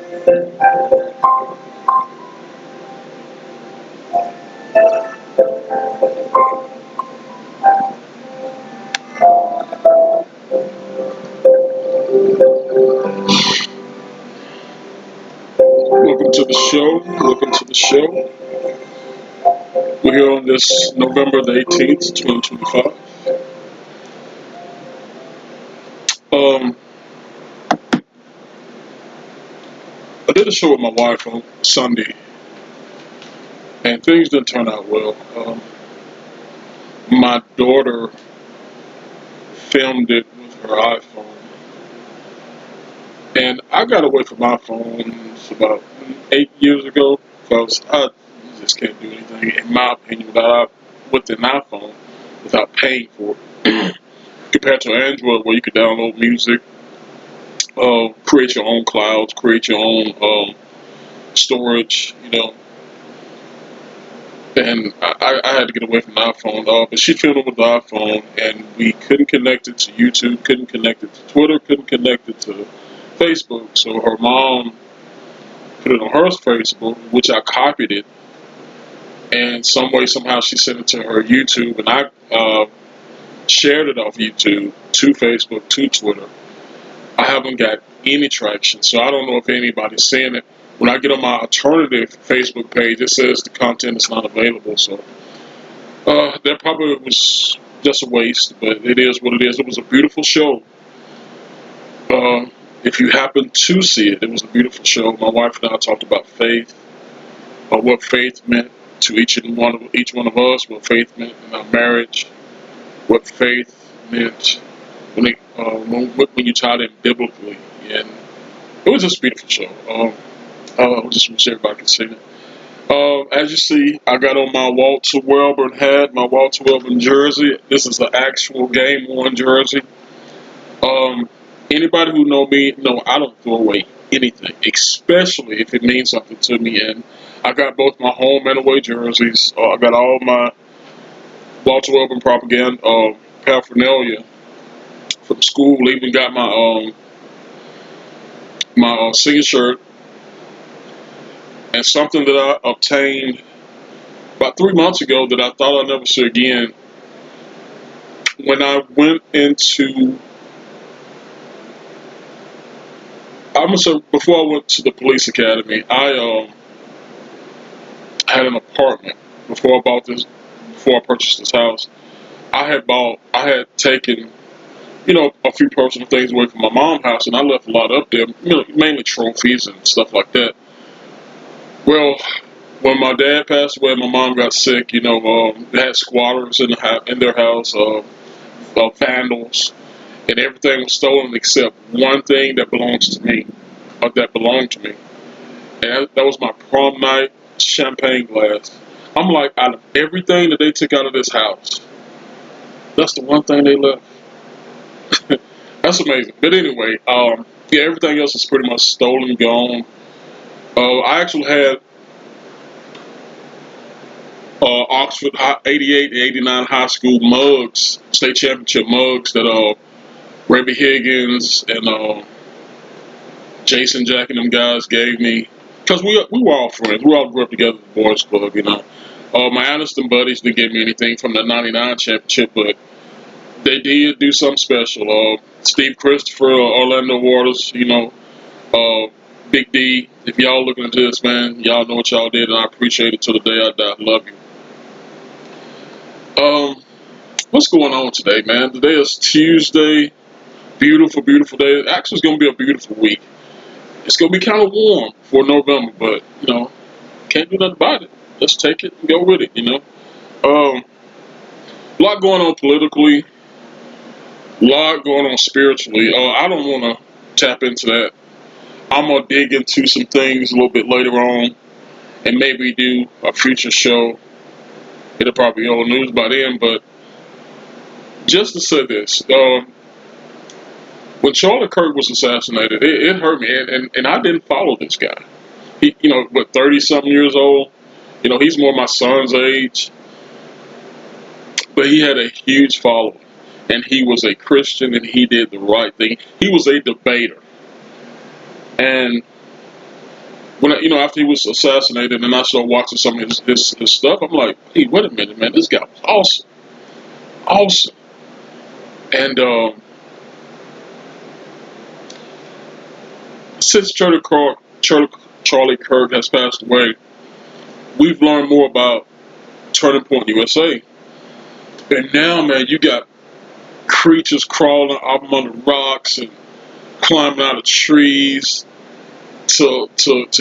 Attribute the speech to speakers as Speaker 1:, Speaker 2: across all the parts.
Speaker 1: Welcome to the show. Welcome to the show. We're here on this November the 18th, 2025. Um, I did a show with my wife on Sunday, and things didn't turn out well. My daughter filmed it with her iPhone, and I got away from my phone about 8 years ago because I just can't do anything, in my opinion, with an iPhone without paying for it. Compared to Android, where you could download music, create your own clouds, create your own storage, and I had to get away from the iPhone. But she filmed it with the iPhone, and we couldn't connect it to YouTube, couldn't connect it to Twitter, couldn't connect it to Facebook. So her mom put it on her Facebook, which I copied it, and some way, somehow, she sent it to her YouTube, and I shared it off YouTube to Facebook, to Twitter. I haven't got any traction, so I don't know if anybody's seeing it. When I get on my alternative Facebook page, it says the content is not available. So that probably was just a waste, but it is what it is. It was a beautiful show. If you happen to see it, it was a beautiful show. My wife and I talked about faith, what faith meant to each one of us, what faith meant in our marriage, what faith meant when you taught it biblically, and it was just a beautiful show. I just wish everybody could see it. As you see, I got on my Walter Welborn hat, my Walter Welborn jersey. This is the actual game worn jersey. Um, Anybody who know me know I don't throw away anything, especially if it means something to me. And I got both my home and away jerseys. I got all my Walter Welborn propaganda paraphernalia from school. Even got my singing shirt, and something that I obtained about 3 months ago that I thought I'd never see again. When I went into, I'm gonna say, before I went to the police academy, I had an apartment before I bought this. Before I purchased this house, I had taken, a few personal things away from my mom's house, and I left a lot up there, mainly trophies and stuff like that. Well, when my dad passed away, my mom got sick. They had squatters in their house, vandals, and everything was stolen except one thing that belongs to me, or that belonged to me, and that was my prom night champagne glass. I'm like, out of everything that they took out of this house, that's the one thing they left. That's amazing. But anyway, yeah, everything else is pretty much stolen, gone. I actually had Oxford 88 and 89 high school mugs, state championship mugs that Rebby Higgins and Jason Jack and them guys gave me. Because we were all friends. We all grew up together at the boys club. My Aniston buddies didn't give me anything from the 99 championship, but they did do something special. Steve Christopher, Orlando Waters, uh, Big D. If y'all looking into this, man, y'all know what y'all did, and I appreciate it till the day I die. Love you. What's going on today, man? Today is Tuesday. Beautiful, beautiful day. Actually, it's going to be a beautiful week. It's going to be kind of warm for November, but, can't do nothing about it. Let's take it and go with it. A lot going on politically, a lot going on spiritually. I don't want to tap into that. I'm going to dig into some things a little bit later on and maybe do a future show. It'll probably be old news by then, but just to say this, when Charlie Kirk was assassinated, it hurt me, and I didn't follow this guy. He, 30-something years old. He's more my son's age, but he had a huge following, and he was a Christian, and he did the right thing. He was a debater, and when after he was assassinated, and I started watching some of his stuff, I'm like, hey, wait a minute, man, this guy was awesome, awesome. And since Charlie Kirk has passed away, we've learned more about Turning Point USA. And now, man, you got creatures crawling up under rocks and climbing out of trees to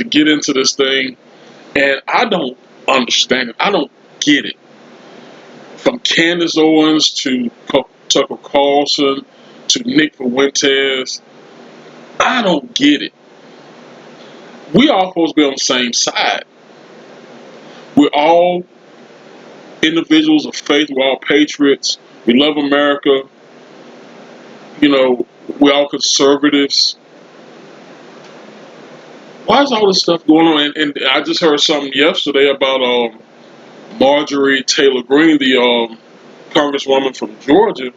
Speaker 1: get into this thing. And I don't understand it. I don't get it. From Candace Owens to Tucker Carlson to Nick Fuentes, I don't get it. We all supposed to be on the same side. We're all individuals of faith. We're all patriots. We love America. You know, we're all conservatives. Why is all this stuff going on? And I just heard something yesterday about Marjorie Taylor Greene, the congresswoman from Georgia.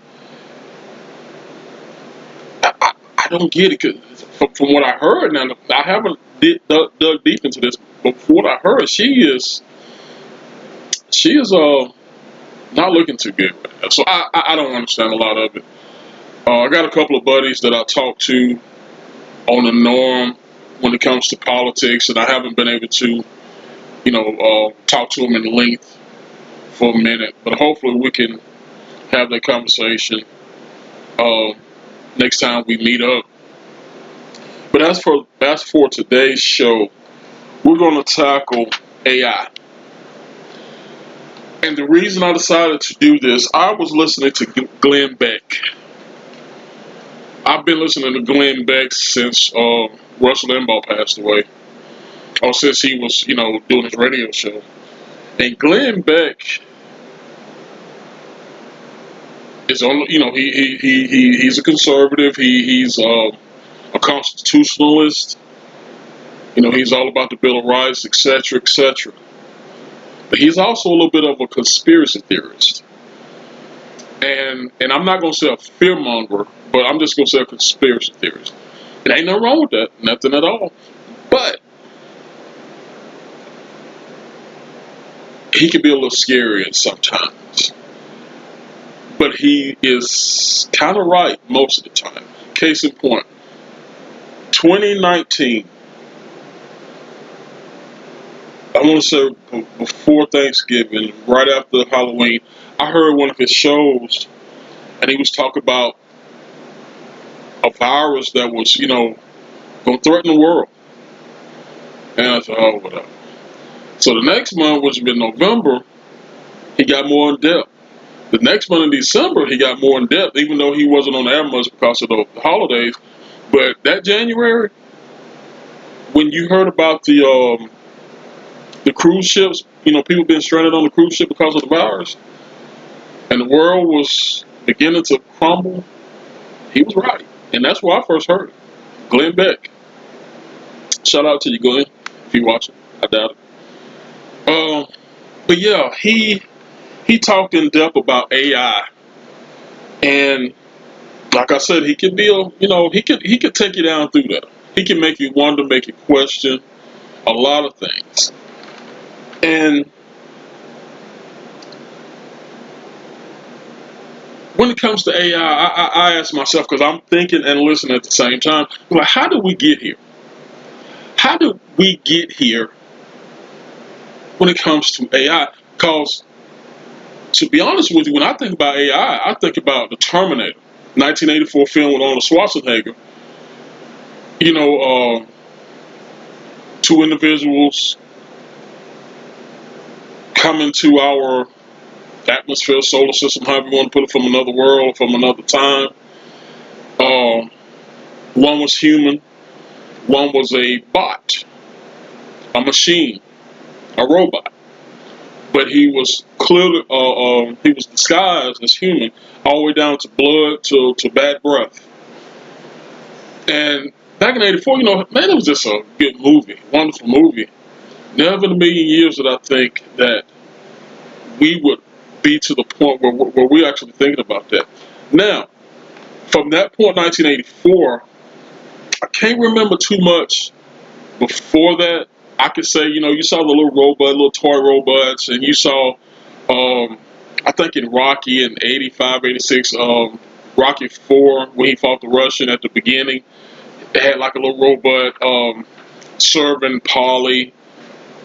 Speaker 1: I don't get it, 'cause from what I heard. Now I haven't dug deep into this, but from what I heard, she is not looking too good. So I don't understand a lot of it. I got a couple of buddies that I talk to on the norm when it comes to politics, and I haven't been able to, talk to them in length for a minute. But hopefully we can have that conversation uh, next time we meet up. But as for today's show, we're going to tackle AI. And the reason I decided to do this, I was listening to Glenn Beck. I've been listening to Glenn Beck since Russell Limbaugh passed away, or since he was, doing his radio show. And Glenn Beck is on, he's a conservative. He's a constitutionalist. He's all about the Bill of Rights, etc., etc. But he's also a little bit of a conspiracy theorist. And I'm not gonna say a fearmonger, but I'm just gonna say a conspiracy theorist. It ain't nothing wrong with that, nothing at all. But he can be a little scary at sometimes. But he is kind of right most of the time. Case in point, 2019. I want to say before Thanksgiving, right after Halloween, I heard one of his shows, and he was talking about a virus that was, going to threaten the world. And I said, oh, whatever. So the next month, which was in November, he got more in depth. The next month in December, he got more in depth, even though he wasn't on the air much because of the holidays. But that January, when you heard about the cruise ships, people being stranded on the cruise ship because of the virus, and the world was beginning to crumble, he was right. And that's where I first heard it. Glenn Beck. Shout out to you, Glenn, if you watch it. I doubt it. But yeah, he talked in depth about AI, and like I said, he could be he could take you down through that. He can make you wonder, make you question a lot of things. And when it comes to AI, I ask myself, because I'm thinking and listening at the same time, like, how did we get here? How did we get here when it comes to AI? Because, to be honest with you, when I think about AI, I think about the Terminator, 1984 film with Arnold Schwarzenegger. You know, two individuals come into our atmosphere, solar system, however you want to put it, from another world, from another time. Um, One was human, one was a bot, a machine, a robot. But he was clearly, he was disguised as human, all the way down to blood to bad breath. And back in '84, man, it was just a good movie, wonderful movie. Never in a million years did I think that we would be to the point where we're actually thinking about that. Now, from that point, 1984, I can't remember too much before that. I could say, you saw the little robot, little toy robots, and you saw, I think in Rocky in 85, 86, Rocky 4, when he fought the Russian at the beginning, it had like a little robot serving Polly.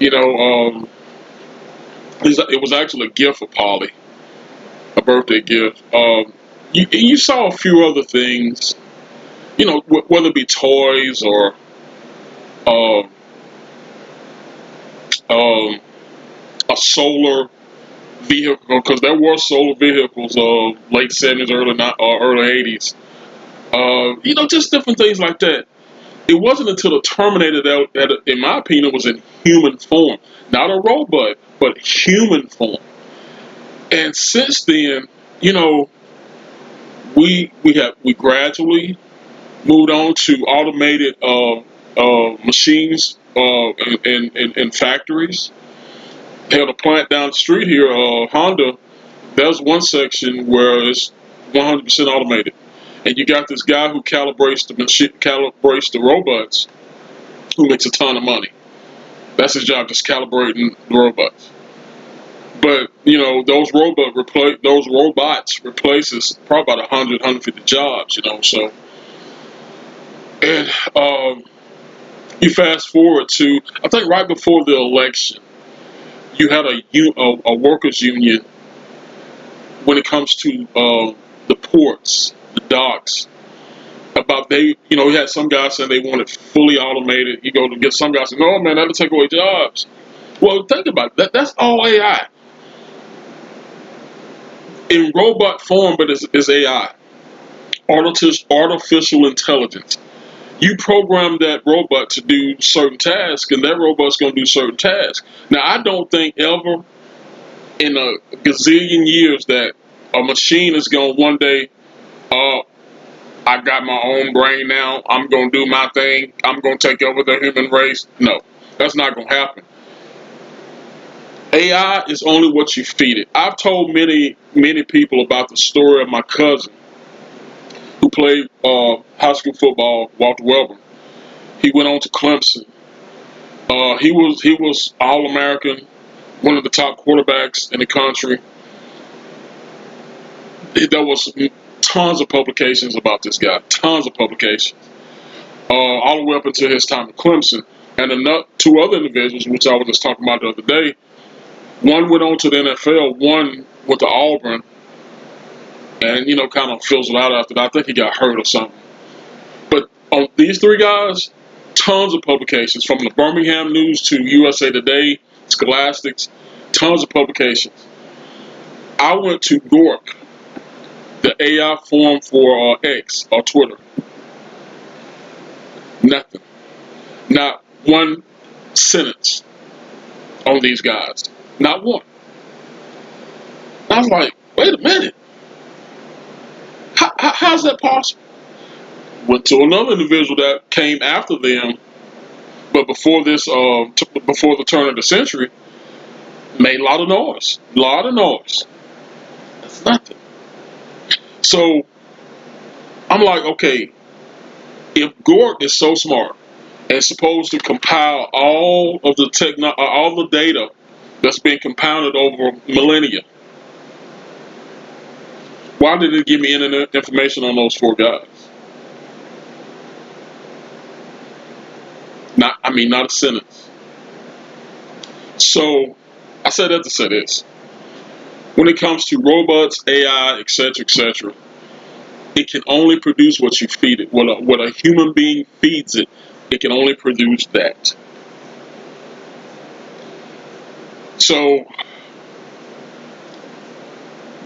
Speaker 1: You know, it was actually a gift for Polly, a birthday gift. You saw a few other things, whether it be toys or um, um, a solar vehicle, because there were solar vehicles late 70s, early 80s. Just different things like that. It wasn't until the Terminator that, in my opinion, was in human form, not a robot, but human form. And since then, you know, we gradually moved on to automated machines in factories. Held a plant down the street here, Honda. There's one section where it's 100% automated, and you got this guy who calibrates the robots, who makes a ton of money. That's his job, just calibrating the robots. But those robots replaces probably about 100, 150 jobs. So and you fast forward to, I think, right before the election, you had a workers union when it comes to the ports, the docks. About you had some guys saying they wanted fully automated. You go to get some guys saying, "No, man, that'll take away jobs." Well, think about it. That's all AI in robot form, but it's AI, artificial intelligence. You program that robot to do certain tasks, and that robot's going to do certain tasks. Now, I don't think ever in a gazillion years that a machine is going to one day, uh, I got my own brain now, I'm going to do my thing, I'm going to take over the human race. No, that's not going to happen. AI is only what you feed it. I've told many, many people about the story of my cousin who played high school football, Walter Welber. He went on to Clemson. He was All American, one of the top quarterbacks in the country. There was tons of publications about this guy, tons of publications, all the way up until his time at Clemson. And two other individuals, which I was just talking about the other day, one went on to the NFL, one went to Auburn, and kind of fizzled out after that. I think he got hurt or something. But on these three guys, tons of publications, from the Birmingham News to USA Today, Scholastics, tons of publications. I went to Gork, the AI forum for X or Twitter. Nothing. Not one sentence on these guys. Not one. I was like, wait a minute. How's that possible? Went to another individual that came after them, but before before the turn of the century, made a lot of noise. A lot of noise. That's nothing. So I'm like, okay, if Gort is so smart and supposed to compile all of all the data that's been compounded over millennia, why did it give me internet information on those four guys? Not a sentence. So I said that to say this. When it comes to robots, AI, etc., etc., it can only produce what you feed it. What a human being feeds it, it can only produce that. So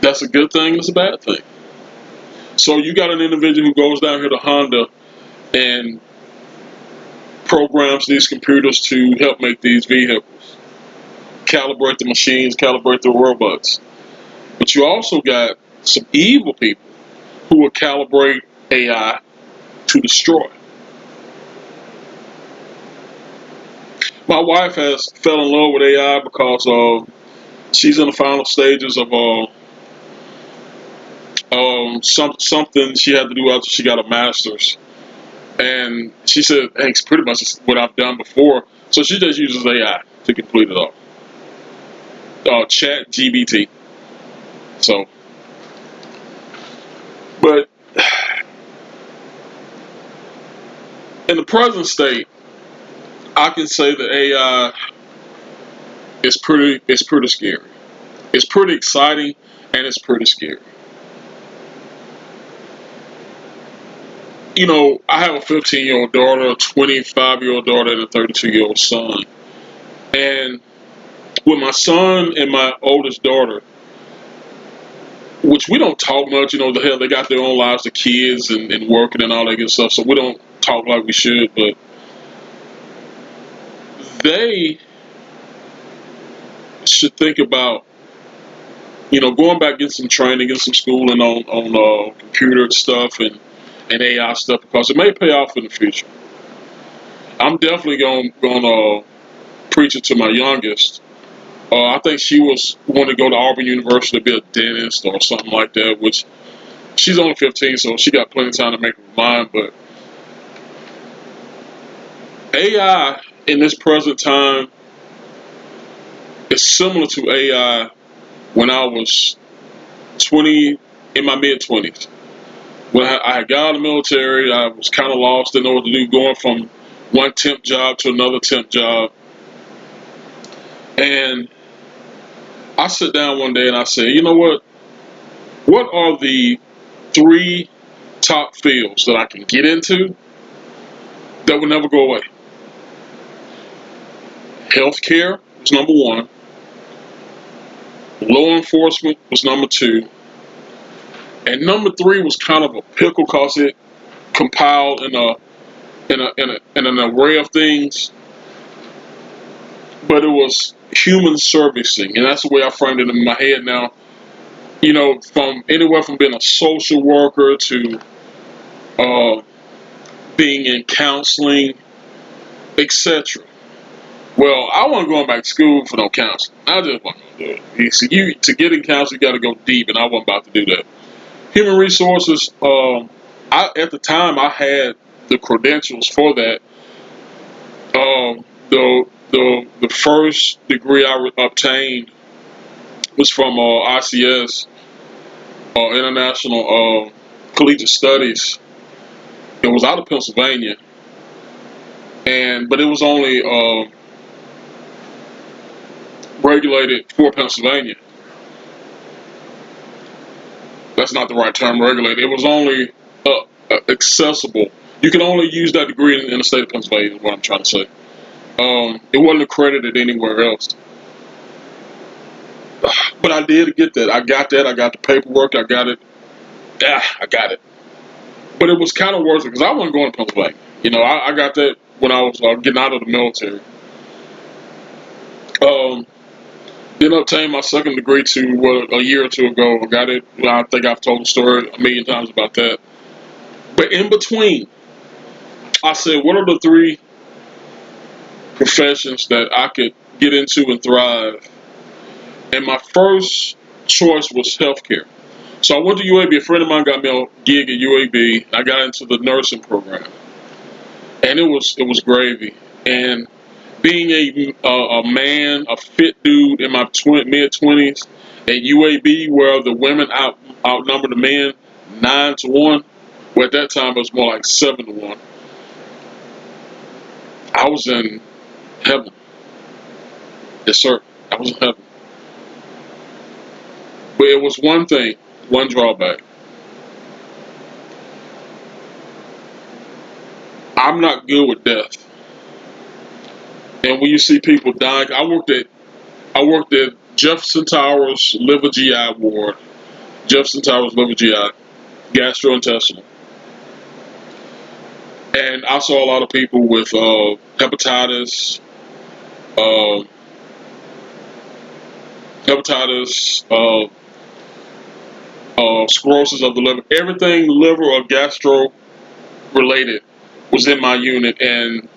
Speaker 1: that's a good thing, it's a bad thing. So you got an individual who goes down here to Honda and programs these computers to help make these vehicles, calibrate the machines, calibrate the robots. But you also got some evil people who will calibrate AI to destroy. My wife has fell in love with AI because she's in the final stages of something she had to do after she got a master's, And she said, hey, it's pretty much what I've done before. So she just uses AI to complete it all. Chat GBT. So, but in the present state, I can say that AI is pretty scary. It's pretty exciting and it's pretty scary. You know, I have a 15-year-old daughter, a 25-year-old daughter, and a 32-year-old son. And with my son and my oldest daughter, which we don't talk much, you know, the hell, they got their own lives, the kids and working and all that good stuff, so we don't talk like we should, but they should think about, you know, going back, getting some training, getting some schooling on computer stuff and AI stuff, because it may pay off in the future. I'm definitely going to preach it to my youngest. I think she was wanting to go to Auburn University to be a dentist or something like that, which she's only 15, so she got plenty of time to make up her mind. But AI in this present time is similar to AI when I was 20, in my mid 20s. When I had got out of the military, I was kind of lost, didn't know what to do, going from one temp job to another temp job. And I sit down one day and I say, you know what? What are the 3 top fields that I can get into that will never go away? Healthcare was number 1. Law enforcement was number 2. And number 3 was kind of a pickle because it compiled in an array of things, but it was human servicing, and that's the way I framed it in my head now. You know, from anywhere from being a social worker to uh, being in counseling, etc. Well, I wasn't going back to school for no counseling. I just wasn't going to do it. You see, to get in counseling, you got to go deep, and I wasn't about to do that. Human resources. At the time I had the credentials for that. The first degree I obtained was from ICS, International Collegiate Studies. It was out of Pennsylvania, but it was only regulated for Pennsylvania. That's not the right term, regulated. It was only accessible. You can only use that degree in the state of Pennsylvania, is what I'm trying to say. It wasn't accredited anywhere else. But I did get that. I got that. I got the paperwork. I got it. I got it. But it was kind of worth it because I wasn't going to Pennsylvania. You know, I got that when I was getting out of the military. Um, then obtained my second degree a year or two ago. I got it. I think I've told the story a million times about that. But in between, I said, what are the 3 professions that I could get into and thrive? And my first choice was healthcare. So I went to UAB. A friend of mine got me a gig at UAB. I got into the nursing program, and it was gravy. And being a man, a fit dude in my mid 20s at UAB, where the women outnumber the men 9-1. Well, at that time it was more like 7-1. I was in heaven. Yes, sir. I was in heaven. But it was one thing, one drawback. I'm not good with death. And when you see people dying, I worked at Jefferson Towers Liver GI Ward, Jefferson Towers Liver GI, gastrointestinal. And I saw a lot of people with hepatitis, uh, sclerosis of the liver, everything liver or gastro related was in my unit. And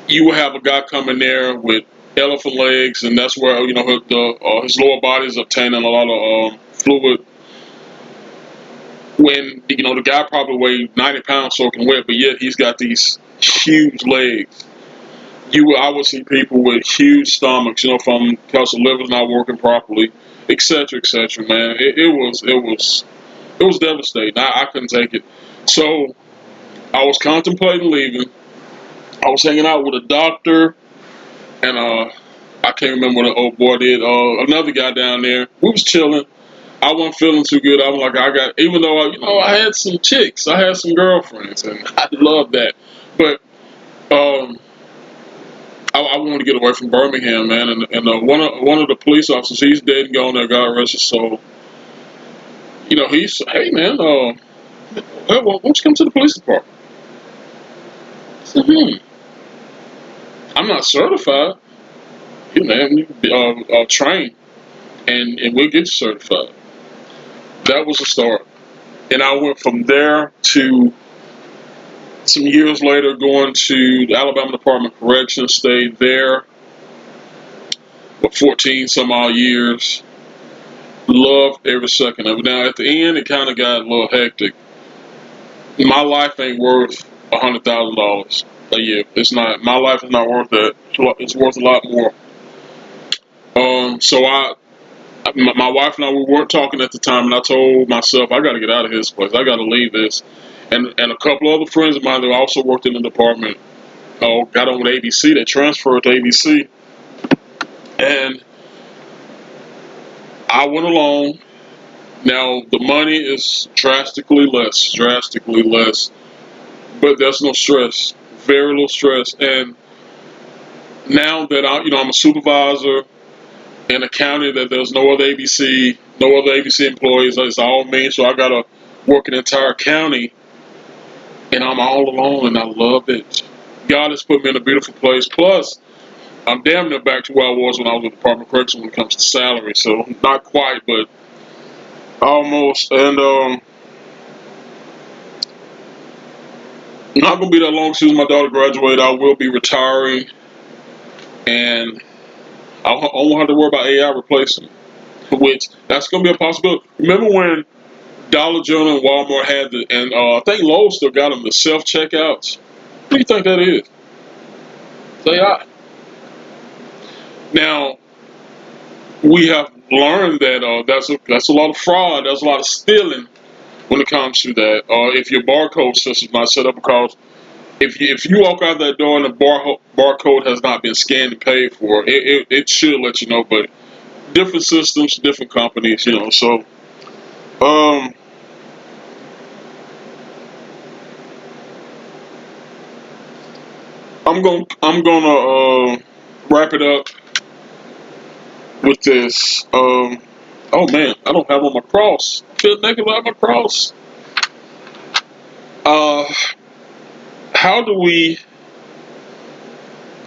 Speaker 1: you would have a guy come in there with elephant legs, and that's where his lower body is obtaining a lot of fluid when the guy probably weighed 90 pounds soaking wet, but yet he's got these huge legs. I would see people with huge stomachs, from because the liver's not working properly, etc., etc. Man, it was devastating. I couldn't take it. So I was contemplating leaving. I was hanging out with a doctor, and I can't remember what the old boy did. Another guy down there. We was chilling. I wasn't feeling too good. I'm like, even though I had some chicks, I had some girlfriends, and I loved that. But um, I wanted to get away from Birmingham, man. And one of the police officers, he's dead and gone there, God rest his soul. He said, hey man, well, why don't you come to the police department? I said, I'm not certified. Man, train, and we'll get you certified. That was the start. And I went from there to some years later going to the Alabama Department of Corrections, stayed there for 14 some odd years. Loved every second of it. Now, at the end, it kind of got a little hectic. My life ain't worth $100,000 a year. It's not. My life is not worth that. It's worth a lot more. So my wife and I, we weren't talking at the time, and I told myself, I got to get out of this place. I got to leave this. And a couple other friends of mine that also worked in the department, got on with ABC. They transferred to ABC, and I went along. Now the money is drastically less, but there's no stress, very little stress. And now that I'm a supervisor in a county that there's no other ABC employees. It's all me, so I gotta work an entire county, and I'm all alone, and I love it. God has put me in a beautiful place. Plus, I'm damn near back to where I was when I was with the Department of Corrections when it comes to salary. So not quite, but almost. And not gonna be that long since my daughter graduated. I will be retiring, and I won't have to worry about AI replacing me, which that's gonna be a possibility. Remember when Dollar General and Walmart had and I think Lowe's still got them, the self checkouts? What do you think that is? It's AI. Now we have learned that that's a lot of fraud. There's a lot of stealing when it comes to that. If your barcode system's not set up, because if you walk out that door and the barcode has not been scanned and paid for, it should let you know. But different systems, different companies, So um, I'm gonna wrap it up with this. Oh man, I don't have on my cross. I feel naked without my cross. Uh, how do we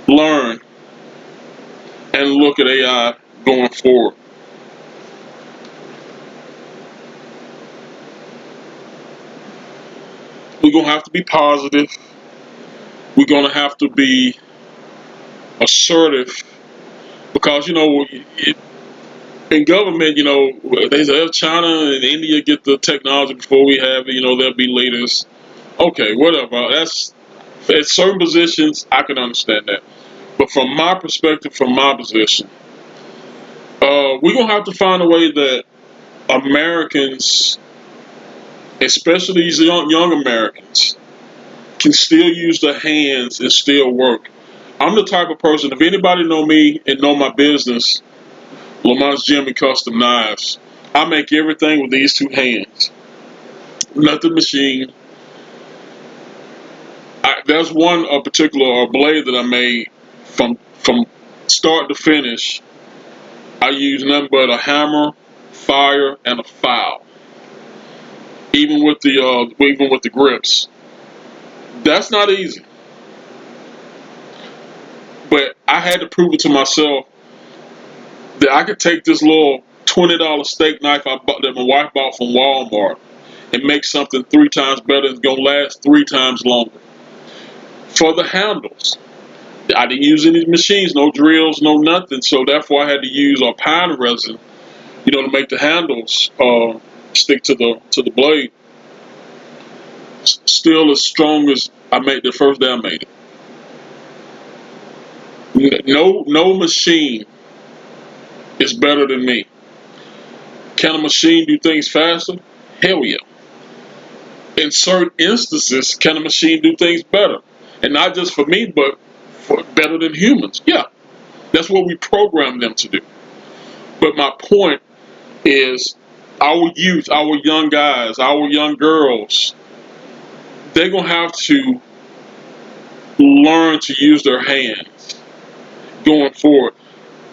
Speaker 1: learn and look at AI going forward? We're gonna have to be positive. We're gonna have to be assertive, because in government, they say if China and India get the technology before we have it, they'll be leaders. Okay, whatever. That's at certain positions I can understand that, but from my perspective, from my position, we're gonna have to find a way that Americans, especially these young Americans, can still use their hands and still work. I'm the type of person, if anybody know me and know my business, Lamonts G Custom Knives, I make everything with these two hands. Nothing machine. There's one particular blade that I made from start to finish. I use nothing but a hammer, fire, and a file. Even with the grips. That's not easy. But I had to prove it to myself that I could take this little $20 steak knife that my wife bought from Walmart and make something 3 times better. It's gonna last 3 times longer. For the handles, I didn't use any machines, no drills, no nothing. So therefore, I had to use a pine resin, to make the handles stick to the blade. still as strong as I made the first day I made it. No machine is better than me. Can a machine do things faster? Hell yeah. In certain instances, can a machine do things better? And not just for me, but for better than humans. Yeah, that's what we program them to do. But my point is, our youth, our young guys, our young girls, they're going to have to learn to use their hands going forward.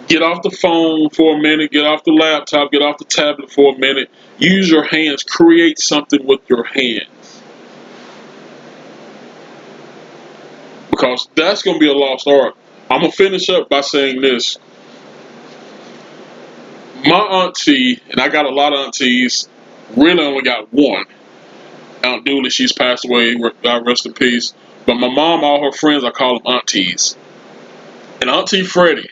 Speaker 1: Get off the phone for a minute, get off the laptop, get off the tablet for a minute. Use your hands, create something with your hands. Because that's going to be a lost art. I'm going to finish up by saying this. My auntie, and I got a lot of aunties, really only got one. Aunt Dooley, she's passed away, God rest in peace. But my mom, all her friends, I call them aunties. And Auntie Freddie,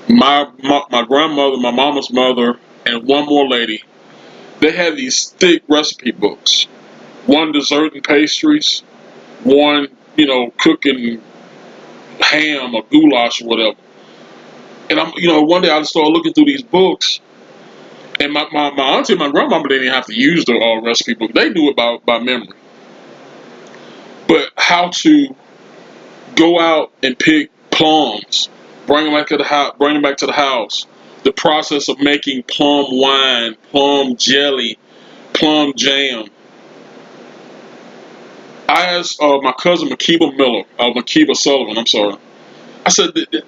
Speaker 1: my grandmother, my mama's mother, and one more lady, they had these thick recipe books. One dessert and pastries, one, cooking ham or goulash or whatever. And one day I just started looking through these books, and my auntie and my grandmama didn't even have to use the recipe book. They knew it by memory. But how to go out and pick plums, bring them back to the house. The process of making plum wine, plum jelly, plum jam. I asked my cousin Makiba Sullivan. I'm sorry. I said, did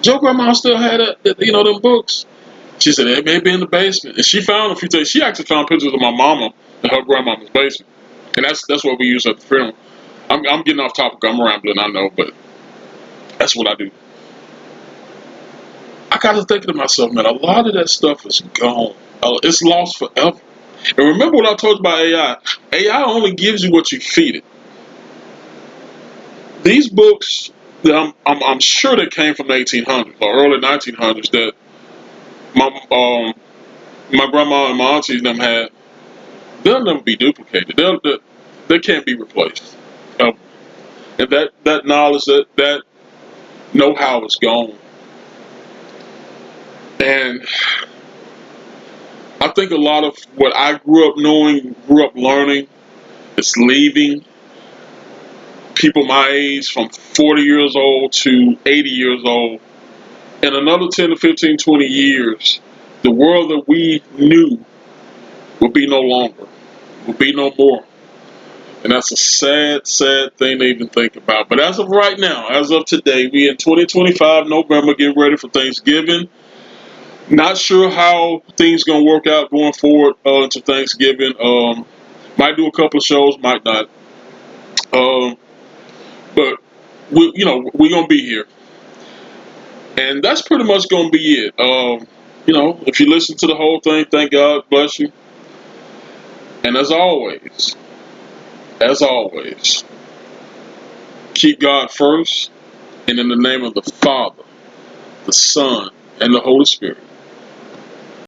Speaker 1: your grandma still had them books? She said it may be in the basement, and she found a few things. She actually found pictures of my mama in her grandmama's basement, and that's what we use at the funeral. I'm getting off topic. I'm rambling, I know, but that's what I do. I got to thinking to myself, man, a lot of that stuff is gone. It's lost forever. And remember what I told you about AI? AI only gives you what you feed it. These books, I'm sure they came from the 1800s or early 1900s that my grandma and my aunties them had. They'll never be duplicated. They can't be replaced. And that knowledge, that know-how is gone. And I think a lot of what I grew up knowing, grew up learning, is leaving. People my age from 40 years old to 80 years old. In another 10 to 15, 20 years, the world that we knew will be no longer, will be no more. And that's a sad, sad thing to even think about. But as of right now, as of today, we in 2025, November, getting ready for Thanksgiving. Not sure how things going to work out going forward into Thanksgiving. Might do a couple of shows, might not. But we're gonna be here, and that's pretty much gonna be it. If you listen to the whole thing, thank God, bless you. And as always, keep God first, and in the name of the Father, the Son, and the Holy Spirit.